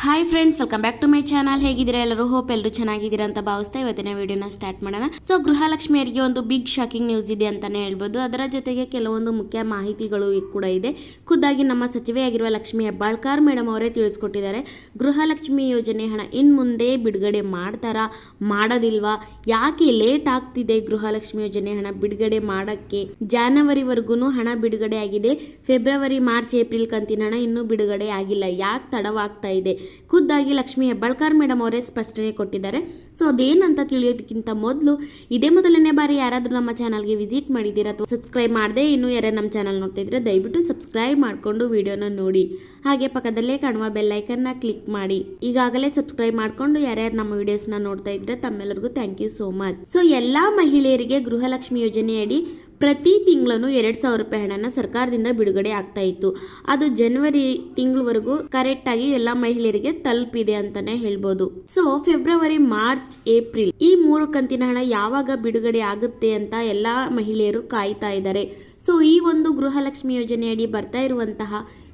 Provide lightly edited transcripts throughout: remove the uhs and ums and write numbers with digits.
Hi friends, welcome back to my channel. ಹೇಗಿದ್ದೀರಾ ಎಲ್ಲರೂ? Hope ಎಲ್ಲರೂ ಚೆನ್ನಾಗಿದ್ದೀರಾ ಅಂತ ಭಾವಿಸ್ತಾ ಇವತ್ತಿನ ವಿಡಿಯೋನ ಸ್ಟಾರ್ಟ್ ಮಾಡೋಣ. ಸೊ ಗೃಹಲಕ್ಷ್ಮಿಯರಿಗೆ ಒಂದು ಬಿಗ್ ಶಾಕಿಂಗ್ ನ್ಯೂಸ್ ಇದೆ ಅಂತಾನೆ ಹೇಳ್ಬೋದು. ಅದರ ಜೊತೆಗೆ ಕೆಲವೊಂದು ಮುಖ್ಯ ಮಾಹಿತಿಗಳು ಕೂಡ ಇದೆ. ಖುದ್ದಾಗಿ ನಮ್ಮ ಸಚಿವೆಯಾಗಿರುವ ಲಕ್ಷ್ಮಿ ಹೆಬ್ಬಾಳ್ಕರ್ ಮೇಡಮ್ ಅವರೇ ತಿಳಿಸ್ಕೊಟ್ಟಿದ್ದಾರೆ. ಗೃಹಲಕ್ಷ್ಮಿ ಯೋಜನೆ ಹಣ ಇನ್ನು ಮುಂದೆ ಬಿಡುಗಡೆ ಮಾಡ್ತಾರಾ, ಮಾಡೋದಿಲ್ವಾ, ಯಾಕೆ ಲೇಟ್ ಆಗ್ತಿದೆ ಗೃಹಲಕ್ಷ್ಮಿ ಯೋಜನೆ ಹಣ ಬಿಡುಗಡೆ ಮಾಡೋಕ್ಕೆ? ಜಾನ್ವರಿವರೆಗೂ ಹಣ ಬಿಡುಗಡೆ ಆಗಿದೆ. ಫೆಬ್ರವರಿ, ಮಾರ್ಚ್, ಏಪ್ರಿಲ್ ಕಂತಿನ ಹಣ ಇನ್ನೂ ಬಿಡುಗಡೆ ಆಗಿಲ್ಲ. ಯಾಕೆ ತಡವಾಗ್ತಾ ಇದೆ? ಖುದ್ದಾಗಿ ಲಕ್ಷ್ಮಿ ಹೆಬ್ಬಾಳ್ಕರ್ ಮೇಡಮ್ ಅವರೇ ಸ್ಪಷ್ಟನೆ ಕೊಟ್ಟಿದ್ದಾರೆ. ಸೊ ಅದೇನಂತ ತಿಳಿಯೋದಕ್ಕಿಂತ ಮೊದಲು, ಇದೇ ಮೊದಲನೇ ಬಾರಿ ಯಾರಾದರೂ ನಮ್ಮ ಚಾನಲ್ಗೆ ವಿಸಿಟ್ ಮಾಡಿದ್ದೀರಾ ಅಥವಾ ಸಬ್ಸ್ಕ್ರೈಬ್ ಮಾಡದೆ ಇನ್ನೂ ಯಾರೇ ನಮ್ಮ ಚಾನಲ್ ನೋಡ್ತಾ ಇದ್ರೆ ದಯವಿಟ್ಟು ಸಬ್ಸ್ಕ್ರೈಬ್ ಮಾಡಿಕೊಂಡು ವಿಡಿಯೋನ ನೋಡಿ. ಹಾಗೆ ಪಕ್ಕದಲ್ಲೇ ಕಾಣುವ ಬೆಲ್ ಐಕನ್ನ ಕ್ಲಿಕ್ ಮಾಡಿ. ಈಗಾಗಲೇ ಸಬ್ಸ್ಕ್ರೈಬ್ ಮಾಡಿಕೊಂಡು ಯಾರ್ಯಾರು ನಮ್ಮ ವಿಡಿಯೋಸ್ನ ನೋಡ್ತಾ ಇದ್ರೆ ತಮ್ಮೆಲ್ಲರಿಗೂ thank you so much. So ಎಲ್ಲಾ ಮಹಿಳೆಯರಿಗೆ ಗೃಹಲಕ್ಷ್ಮಿ ಯೋಜನೆಯಡಿ ಪ್ರತಿ ತಿಂಗಳು 2,000 ರೂಪಾಯಿ ಹಣನ ಸರ್ಕಾರದಿಂದ ಬಿಡುಗಡೆ ಆಗ್ತಾ ಇತ್ತು. ಅದು ಜನವರಿ ತಿಂಗಳವರೆಗೂ ಕರೆಕ್ಟ್ ಆಗಿ ಎಲ್ಲ ಮಹಿಳೆಯರಿಗೆ ತಲುಪಿದೆ ಅಂತಾನೆ ಹೇಳ್ಬೋದು. ಸೊ ಫೆಬ್ರವರಿ, ಮಾರ್ಚ್, ಏಪ್ರಿಲ್ ಈ 3 ಕಂತಿನ ಹಣ ಯಾವಾಗ ಬಿಡುಗಡೆ ಆಗುತ್ತೆ ಅಂತ ಎಲ್ಲಾ ಮಹಿಳೆಯರು ಕಾಯ್ತಾ ಇದ್ದಾರೆ. ಸೊ ಈ ಒಂದು ಗೃಹಲಕ್ಷ್ಮಿ ಯೋಜನೆಯಡಿ ಬರ್ತಾ ಇರುವಂತಹ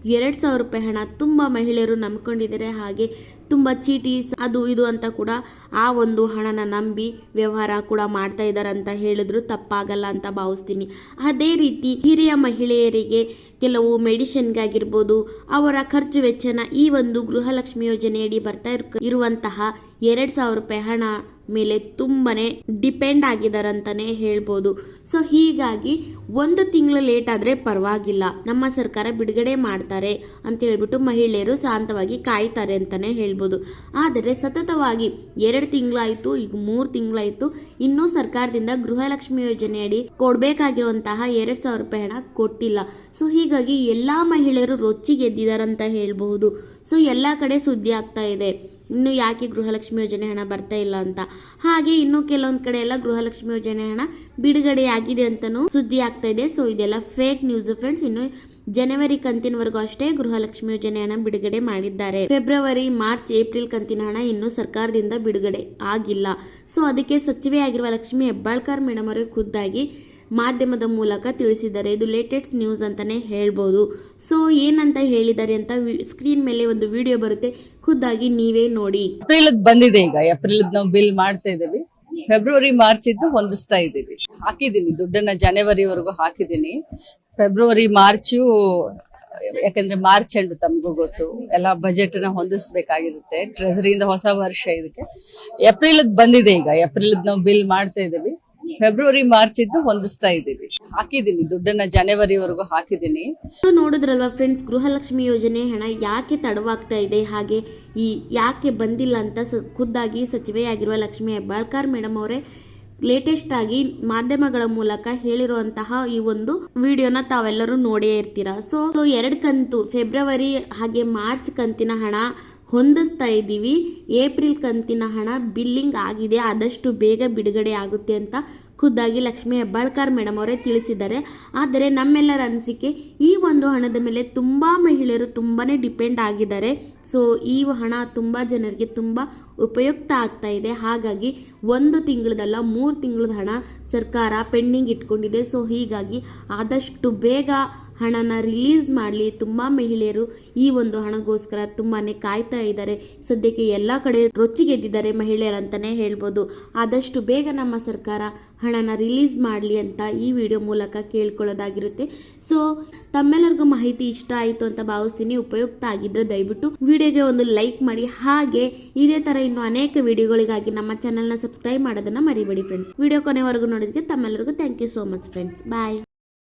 2,000 ರೂಪಾಯಿ ಹಣ ತುಂಬ ಮಹಿಳೆಯರು ನಂಬ್ಕೊಂಡಿದ್ದಾರೆ. ಹಾಗೆ ತುಂಬ ಚೀಟೀಸ್ ಅದು ಇದು ಅಂತ ಕೂಡ ಆ ಒಂದು ಹಣನ ನಂಬಿ ವ್ಯವಹಾರ ಕೂಡ ಮಾಡ್ತಾ ಇದ್ದಾರೆ ಅಂತ ಹೇಳಿದ್ರು ತಪ್ಪಾಗಲ್ಲ ಅಂತ ಭಾವಿಸ್ತೀನಿ. ಅದೇ ರೀತಿ ಹಿರಿಯ ಮಹಿಳೆಯರಿಗೆ ಕೆಲವು ಮೆಡಿಸಿನ್ಗಾಗಿರ್ಬೋದು ಅವರ ಖರ್ಚು ವೆಚ್ಚನ ಈ ಒಂದು ಗೃಹಲಕ್ಷ್ಮಿ ಯೋಜನೆಯಡಿ ಬರ್ತಾ ಇರುವಂತಹ 2,000 ರೂಪಾಯಿ ಹಣ ಮೇಲೆ ತುಂಬಾನೇ ಡಿಪೆಂಡ್ ಆಗಿದ್ದಾರೆ ಅಂತಾನೆ ಹೇಳ್ಬೋದು. ಸೊ ಹೀಗಾಗಿ 1 ತಿಂಗಳು ಲೇಟ್ ಆದ್ರೆ ಪರವಾಗಿಲ್ಲ, ನಮ್ಮ ಸರ್ಕಾರ ಬಿಡುಗಡೆ ಮಾಡ್ತಾರೆ ಅಂತ ಹೇಳ್ಬಿಟ್ಟು ಮಹಿಳೆಯರು ಶಾಂತವಾಗಿ ಕಾಯ್ತಾರೆ ಅಂತಾನೆ ಹೇಳ್ಬೋದು. ಆದರೆ ಸತತವಾಗಿ 2 ತಿಂಗಳಾಯ್ತು, ಈಗ 3 ತಿಂಗಳಾಯ್ತು, ಇನ್ನೂ ಸರ್ಕಾರದಿಂದ ಗೃಹಲಕ್ಷ್ಮಿ ಯೋಜನೆಯಡಿ ಕೊಡ್ಬೇಕಾಗಿರುವಂತಹ 2,000 ರೂಪಾಯಿ ಹಣ ಕೊಟ್ಟಿಲ್ಲ. ಸೊ ಹೀಗಾಗಿ ಎಲ್ಲಾ ಮಹಿಳೆಯರು ರೊಚ್ಚಿಗೆದ್ದಿದ್ದಾರೆ ಅಂತ ಹೇಳ್ಬಹುದು. ಸೊ ಎಲ್ಲಾ ಕಡೆ ಸುದ್ದಿ ಆಗ್ತಾ ಇದೆ, ಇನ್ನು ಯಾಕೆ ಗೃಹಲಕ್ಷ್ಮಿ ಯೋಜನೆ ಹಣ ಬರ್ತಾ ಇಲ್ಲ ಅಂತ. ಹಾಗೆ ಇನ್ನು ಕೆಲವೊಂದ್ ಕಡೆ ಎಲ್ಲ ಗೃಹಲಕ್ಷ್ಮಿ ಯೋಜನೆ ಹಣ ಬಿಡುಗಡೆ ಆಗಿದೆ ಅಂತಾನೂ ಸುದ್ದಿ ಆಗ್ತಾ ಇದೆ. ಸೊ ಇದೆಲ್ಲ ಫೇಕ್ ನ್ಯೂಸ್ ಫ್ರೆಂಡ್ಸ್. ಇನ್ನು ಜನವರಿ ಕಂತಿನವರೆಗೂ ಅಷ್ಟೇ ಗೃಹಲಕ್ಷ್ಮಿ ಯೋಜನೆ ಹಣ ಬಿಡುಗಡೆ ಮಾಡಿದ್ದಾರೆ. ಫೆಬ್ರವರಿ, ಮಾರ್ಚ್, ಏಪ್ರಿಲ್ ಕಂತಿನ ಹಣ ಇನ್ನೂ ಸರ್ಕಾರದಿಂದ ಬಿಡುಗಡೆ ಆಗಿಲ್ಲ. ಸೊ ಅದಕ್ಕೆ ಸಚಿವೆ ಆಗಿರುವ ಲಕ್ಷ್ಮಿ ಹೆಬ್ಬಾಳ್ಕರ್ ಮೇಡಮ್ ಅವರೇ ಖುದ್ದಾಗಿ ಮಾಧ್ಯಮದ ಮೂಲಕ ತಿಳಿಸಿದ್ದಾರೆ. ಇದು ಲೇಟೆಸ್ಟ್ ನ್ಯೂಸ್ ಅಂತಾನೆ ಹೇಳ್ಬೋದು. ಸೊ ಏನಂತ ಹೇಳಿದ್ದಾರೆ ಅಂತ ಸ್ಕ್ರೀನ್ ಮೇಲೆ ಒಂದು ವಿಡಿಯೋ ಬರುತ್ತೆ, ಖುದ್ದಾಗಿ ನೀವೇ ನೋಡಿ. ಏಪ್ರಿಲ್ ಬಂದಿದೆ, ಈಗ ಏಪ್ರಿಲ್ ನಾವು ಬಿಲ್ ಮಾಡ್ತಾ ಇದ್ದೀವಿ. ಫೆಬ್ರವರಿ, ಮಾರ್ಚ್ ಇದ್ದು ಹೊಂದಿಸ್ತಾ ಇದ್ದೀವಿ. ಹಾಕಿದ್ದೀನಿ ದುಡ್ಡನ್ನ, ಜನವರಿವರೆಗೂ ಹಾಕಿದ್ದೀನಿ. ಫೆಬ್ರವರಿ, ಮಾರ್ಚು ಯಾಕಂದ್ರೆ ಮಾರ್ಚ್ ಎಂಡ್ ತಮಗೂ ಗೊತ್ತು, ಎಲ್ಲ ಬಜೆಟ್ ನ ಹೊಂದಿಸ್ಬೇಕಾಗಿರುತ್ತೆ. ಟ್ರೆಸರಿಯಿಂದ ಹೊಸ ವರ್ಷ ಇದಕ್ಕೆ. ಏಪ್ರಿಲ್ ಬಂದಿದೆ, ಈಗ ಏಪ್ರಿಲ್ ನಾವು ಬಿಲ್ ಮಾಡ್ತಾ ಇದ್ದೀವಿ. ಫೆಬ್ರವರಿ, ಮಾರ್ಚ್ ಇದ್ದು ಹೊಂದಿಸ್ತಾ ಇದ್ದೀವಿ. ಹಾಕಿದ್ದೀನಿ ದುಡ್ಡನ್ನ, ಜನವರಿವರೆಗೂ ಹಾಕಿದ್ದೀನಿ. ನೋಡಿದ್ರಲ್ವಾ ಫ್ರೆಂಡ್ಸ್, ಗೃಹಲಕ್ಷ್ಮಿ ಯೋಜನೆ ಹಣ ಯಾಕೆ ತಡವಾಗ್ತಾ ಇದೆ, ಹಾಗೆ ಈ ಯಾಕೆ ಬಂದಿಲ್ಲ ಅಂತ ಖುದ್ದಾಗಿ ಸಚಿವೆಯಾಗಿರುವ ಲಕ್ಷ್ಮಿ ಹೆಬ್ಬಾಳ್ಕರ್ ಮೇಡಮ್ ಅವರೇ ಲೇಟೆಸ್ಟ್ ಆಗಿ ಮಾಧ್ಯಮಗಳ ಮೂಲಕ ಹೇಳಿರುವಂತಹ ಈ ಒಂದು ವಿಡಿಯೋನ ತಾವೆಲ್ಲರೂ ನೋಡೇ ಇರ್ತೀರಾ. ಸೊ 2 ಕಂತು ಫೆಬ್ರವರಿ ಹಾಗೆ ಮಾರ್ಚ್ ಕಂತಿನ ಹಣ ಹೊಂದಿಸ್ತಾ ಇದ್ದೀವಿ. ಏಪ್ರಿಲ್ ಕಂತಿನ ಹಣ ಬಿಲ್ಲಿಂಗ್ ಆಗಿದೆ, ಆದಷ್ಟು ಬೇಗ ಬಿಡುಗಡೆ ಆಗುತ್ತೆ ಅಂತ ಖುದ್ದಾಗಿ ಲಕ್ಷ್ಮಿ ಹೆಬ್ಬಾಳ್ಕರ್ ಮೇಡಮ್ ಅವರೇ ತಿಳಿಸಿದ್ದಾರೆ. ಆದರೆ ನಮ್ಮೆಲ್ಲರ ಅನಿಸಿಕೆ, ಈ ಒಂದು ಹಣದ ಮೇಲೆ ತುಂಬ ಮಹಿಳೆಯರು ತುಂಬಾನೇ ಡಿಪೆಂಡ್ ಆಗಿದ್ದಾರೆ. ಸೊ ಈ ಹಣ ತುಂಬ ಜನರಿಗೆ ತುಂಬ ಉಪಯುಕ್ತ ಆಗ್ತಾ ಇದೆ. ಹಾಗಾಗಿ 1 ತಿಂಗಳದಲ್ಲ 3 ತಿಂಗಳದ ಹಣ ಸರ್ಕಾರ ಪೆಂಡಿಂಗ್ ಇಟ್ಕೊಂಡಿದೆ. ಸೊ ಹೀಗಾಗಿ ಆದಷ್ಟು ಬೇಗ ಹಣನ ರಿಲೀಸ್ ಮಾಡಲಿ. ತುಂಬ ಮಹಿಳೆಯರು ಈ ಒಂದು ಹಣಗೋಸ್ಕರ ತುಂಬಾನೇ ಕಾಯ್ತಾ ಇದ್ದಾರೆ. ಸದ್ಯಕ್ಕೆ ಎಲ್ಲ ಕಡೆ ರೊಚ್ಚಿಗೆದ್ದಿದ್ದಾರೆ ಮಹಿಳೆಯರಂತಾನೆ ಹೇಳ್ಬೋದು. ಆದಷ್ಟು ಬೇಗ ನಮ್ಮ ಸರ್ಕಾರ ಹಣನ ರಿಲೀಸ್ ಮಾಡಲಿ ಅಂತ ಈ ವಿಡಿಯೋ ಮೂಲಕ ಕೇಳ್ಕೊಳ್ಳೋದಾಗಿರುತ್ತೆ. ಸೊ ತಮ್ಮೆಲ್ಲರಿಗೂ ಮಾಹಿತಿ ಇಷ್ಟ ಆಯಿತು ಅಂತ ಭಾವಿಸ್ತೀನಿ. ಉಪಯುಕ್ತ ಆಗಿದ್ರೆ ದಯವಿಟ್ಟು ವಿಡಿಯೋಗೆ ಒಂದು ಲೈಕ್ ಮಾಡಿ. ಹಾಗೆ ಇದೇ ತರ ಇನ್ನು ಅನೇಕ ವಿಡಿಯೋಗಳಿಗಾಗಿ ನಮ್ಮ ಚಾನಲ್ನ ಸಬ್ಸ್ಕ್ರೈಬ್ ಮಾಡೋದನ್ನ ಮರಿಬೇಡಿ ಫ್ರೆಂಡ್ಸ್. ವಿಡಿಯೋ ಕೊನೆವರೆಗೂ ನೋಡೋದಕ್ಕೆ ತಮ್ಮೆಲ್ಲರಿಗೂ thank you so much friends. Bye.